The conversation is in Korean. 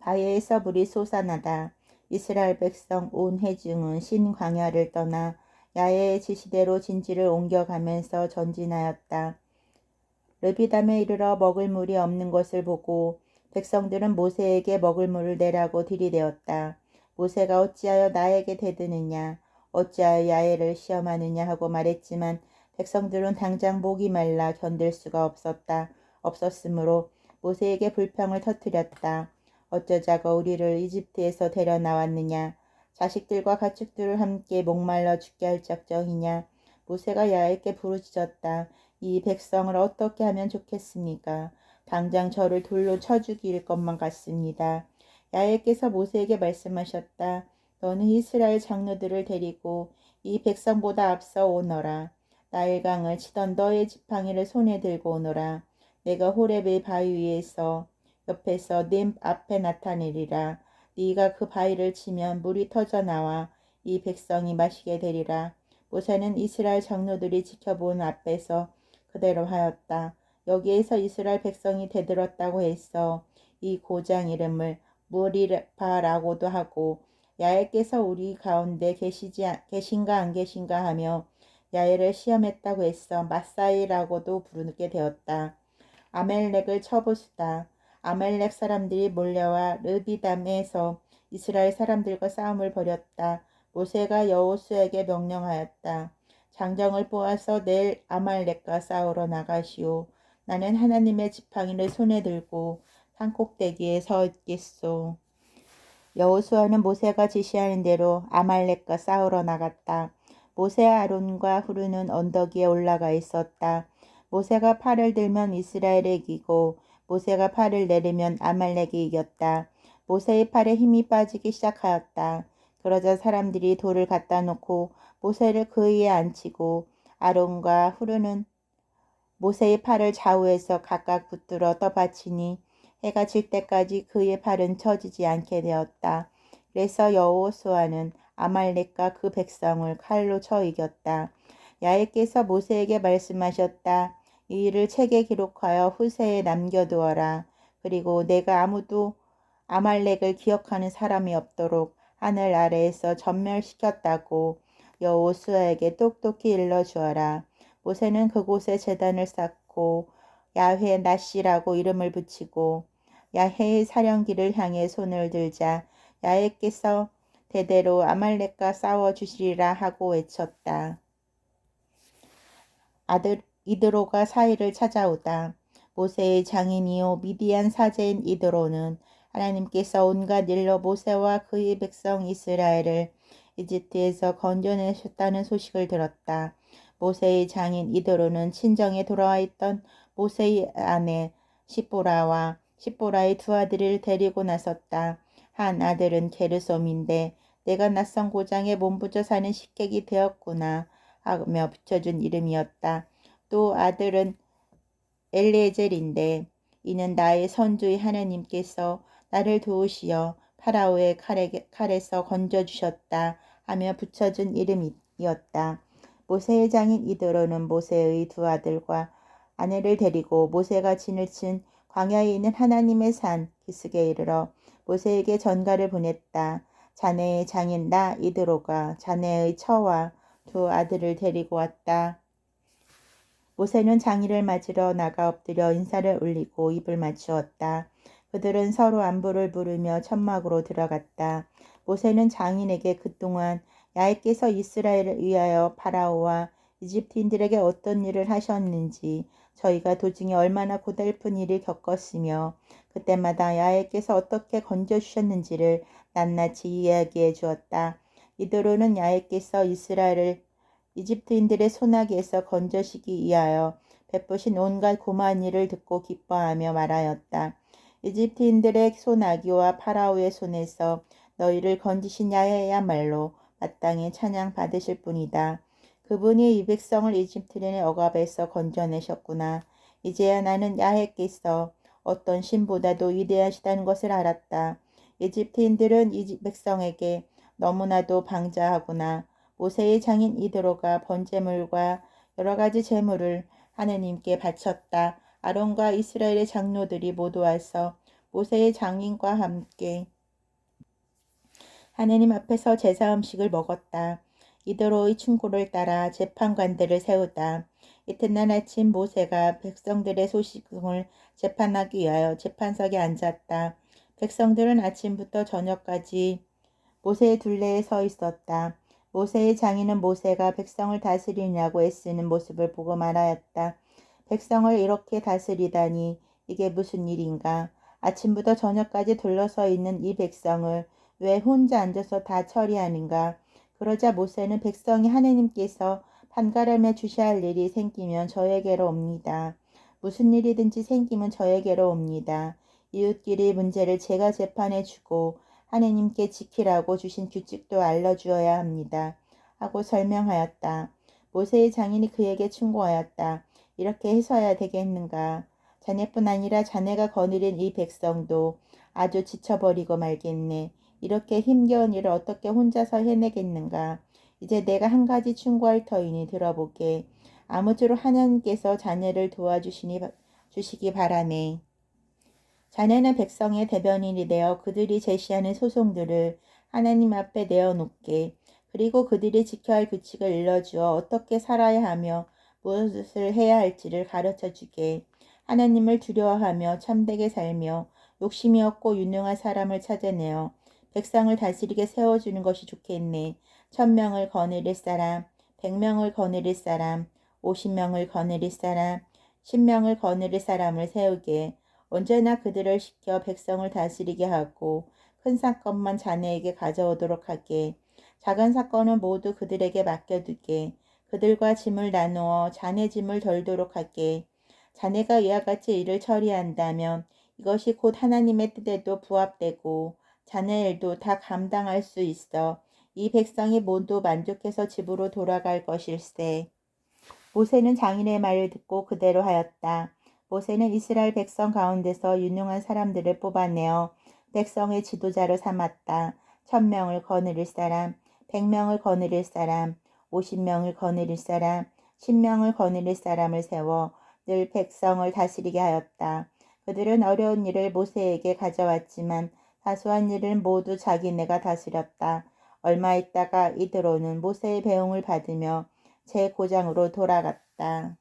바위에서 물이 솟아나다. 이스라엘 백성 온 회중은 신 광야를 떠나 야훼의 지시대로 진지를 옮겨가면서 전진하였다. 르비담에 이르러 먹을 물이 없는 것을 보고 백성들은 모세에게 먹을 물을 내라고 들이대었다. 모세가 어찌하여 나에게 대드느냐, 어찌하여 야훼를 시험하느냐 하고 말했지만 백성들은 당장 목이 말라 견딜 수가 없었으므로 모세에게 불평을 터뜨렸다. 어쩌자고 우리를 이집트에서 데려 나왔느냐, 자식들과 가축들을 함께 목말라 죽게 할 작정이냐. 모세가 야훼께 부르짖었다. 이 백성을 어떻게 하면 좋겠습니까? 당장 저를 돌로 쳐 죽일 것만 같습니다. 야훼께서 모세에게 말씀하셨다. 너는 이스라엘 장로들을 데리고 이 백성보다 앞서 오너라. 나일강을 치던 너의 지팡이를 손에 들고 오너라. 내가 호렙의 바위 위에서 옆에서 네 앞에 나타내리라. 네가 그 바위를 치면 물이 터져 나와 이 백성이 마시게 되리라. 모세는 이스라엘 장로들이 지켜본 앞에서 그대로 하였다. 여기에서 이스라엘 백성이 대들었다고 해서 이 고장 이름을 무리바라고도 하고, 야훼께서 우리 가운데 계신가 안 계신가 하며 야훼를 시험했다고 해서 마사이라고도 부르게 되었다. 아멜렉을 쳐부수다. 아멜렉 사람들이 몰려와 르비담에서 이스라엘 사람들과 싸움을 벌였다. 모세가 여호수아에게 명령하였다. 장정을 뽑아서 내일 아말렉과 싸우러 나가시오. 나는 하나님의 지팡이를 손에 들고 산꼭대기에 서 있겠소. 여호수아는 모세가 지시하는 대로 아말렉과 싸우러 나갔다. 모세와 아론과 후르는 언덕 위에 올라가 있었다. 모세가 팔을 들면 이스라엘이 이기고 모세가 팔을 내리면 아말렉이 이겼다. 모세의 팔에 힘이 빠지기 시작하였다. 그러자 사람들이 돌을 갖다 놓고 모세를 그 위에 앉히고 아론과 후르는 모세의 팔을 좌우에서 각각 붙들어 떠받치니 해가 질 때까지 그의 팔은 처지지 않게 되었다. 그래서 여호수아는 아말렉과 그 백성을 칼로 쳐 이겼다. 야훼께서 모세에게 말씀하셨다. 이 일을 책에 기록하여 후세에 남겨두어라. 그리고 내가 아무도 아말렉을 기억하는 사람이 없도록 하늘 아래에서 전멸시켰다고 여호수아에게 똑똑히 일러주어라. 모세는 그곳에 제단을 쌓고 야훼 나시라고 이름을 붙이고 야훼의 사령기를 향해 손을 들자 야훼께서 대대로 아말렉과 싸워 주시리라 하고 외쳤다. 아들 이드로가 사이를 찾아오다. 모세의 장인이요 미디안 사제인 이드로는 하나님께서 온갖 일로 모세와 그의 백성 이스라엘을 이집트에서 건져내셨다는 소식을 들었다. 모세의 장인 이드로는 친정에 돌아와 있던 모세의 아내 시보라와 시보라의 두 아들을 데리고 나섰다. 한 아들은 게르솜인데 내가 낯선 고장에 몸부져 사는 식객이 되었구나 하며 붙여준 이름이었다. 또 아들은 엘리에젤인데 이는 나의 선주의 하나님께서 나를 도우시어 파라오의 칼에서 건져주셨다 하며 붙여준 이름이었다. 모세의 장인 이드로는 모세의 두 아들과 아내를 데리고 모세가 진을 친 광야에 있는 하나님의 산 기슭에 이르러 모세에게 전가를 보냈다. 자네의 장인 나 이드로가 자네의 처와 두 아들을 데리고 왔다. 모세는 장인을 맞으러 나가 엎드려 인사를 올리고 입을 맞추었다. 그들은 서로 안부를 물으며 천막으로 들어갔다. 모세는 장인에게 그동안 야훼께서 이스라엘을 위하여 파라오와 이집트인들에게 어떤 일을 하셨는지, 저희가 도중에 얼마나 고달픈 일을 겪었으며 그때마다 야훼께서 어떻게 건져주셨는지를 낱낱이 이야기해 주었다. 이드로는 야훼께서 이스라엘을 이집트인들의 손아귀에서 건져시기 위하여 베푸신 온갖 고마운 일을 듣고 기뻐하며 말하였다. 이집트인들의 손아귀와 파라오의 손에서 너희를 건지신 야훼야말로 마땅히 찬양 받으실 분이다. 그분이 이 백성을 이집트인의 억압에서 건져내셨구나. 이제야 나는 야훼께서 어떤 신보다도 위대하시다는 것을 알았다. 이집트인들은 이 백성에게 너무나도 방자하구나. 모세의 장인 이드로가 번제물과 여러 가지 제물을 하느님께 바쳤다. 아론과 이스라엘의 장로들이 모두 와서 모세의 장인과 함께 하느님 앞에서 제사 음식을 먹었다. 이더로의 충고를 따라 재판관들을 세우다. 이튿날 아침 모세가 백성들의 소식을 재판하기 위하여 재판석에 앉았다. 백성들은 아침부터 저녁까지 모세의 둘레에 서 있었다. 모세의 장인은 모세가 백성을 다스리냐고 애쓰는 모습을 보고 말하였다. 백성을 이렇게 다스리다니 이게 무슨 일인가? 아침부터 저녁까지 둘러서 있는 이 백성을 왜 혼자 앉아서 다 처리하는가? 그러자 모세는 백성이 하느님께서 판가름해 주셔야 할 일이 생기면 저에게로 옵니다. 무슨 일이든지 생기면 저에게로 옵니다. 이웃끼리 문제를 제가 재판해 주고 하느님께 지키라고 주신 규칙도 알려주어야 합니다. 하고 설명하였다. 모세의 장인이 그에게 충고하였다. 이렇게 해서야 되겠는가? 자네뿐 아니라 자네가 거느린 이 백성도 아주 지쳐버리고 말겠네. 이렇게 힘겨운 일을 어떻게 혼자서 해내겠는가? 이제 내가 한 가지 충고할 터이니 들어보게. 아무쪼록 하나님께서 자네를 주시기 바라네. 자네는 백성의 대변인이 되어 그들이 제시하는 소송들을 하나님 앞에 내어놓게. 그리고 그들이 지켜야 할 규칙을 일러주어 어떻게 살아야 하며 무엇을 해야 할지를 가르쳐주게. 하나님을 두려워하며 참되게 살며 욕심이 없고 유능한 사람을 찾아내어 백성을 다스리게 세워주는 것이 좋겠네. 1000명을 거느릴 사람, 100명을 거느릴 사람, 50명을 거느릴 사람, 10명을 거느릴 사람을 세우게. 언제나 그들을 시켜 백성을 다스리게 하고 큰 사건만 자네에게 가져오도록 하게. 작은 사건은 모두 그들에게 맡겨두게. 그들과 짐을 나누어 자네 짐을 덜도록 하게. 자네가 이와 같이 일을 처리한다면 이것이 곧 하나님의 뜻에도 부합되고 자네 일도 다 감당할 수 있어 이 백성이 모두 만족해서 집으로 돌아갈 것일세. 모세는 장인의 말을 듣고 그대로 하였다. 모세는 이스라엘 백성 가운데서 유능한 사람들을 뽑아내어 백성의 지도자로 삼았다. 1000명을 거느릴 사람, 100명을 거느릴 사람, 50명을 거느릴 사람, 10명을 거느릴 사람을 세워 늘 백성을 다스리게 하였다. 그들은 어려운 일을 모세에게 가져왔지만 사소한 일은 모두 자기네가 다스렸다. 얼마 있다가 이드로는 모세의 배웅을 받으며 제 고장으로 돌아갔다.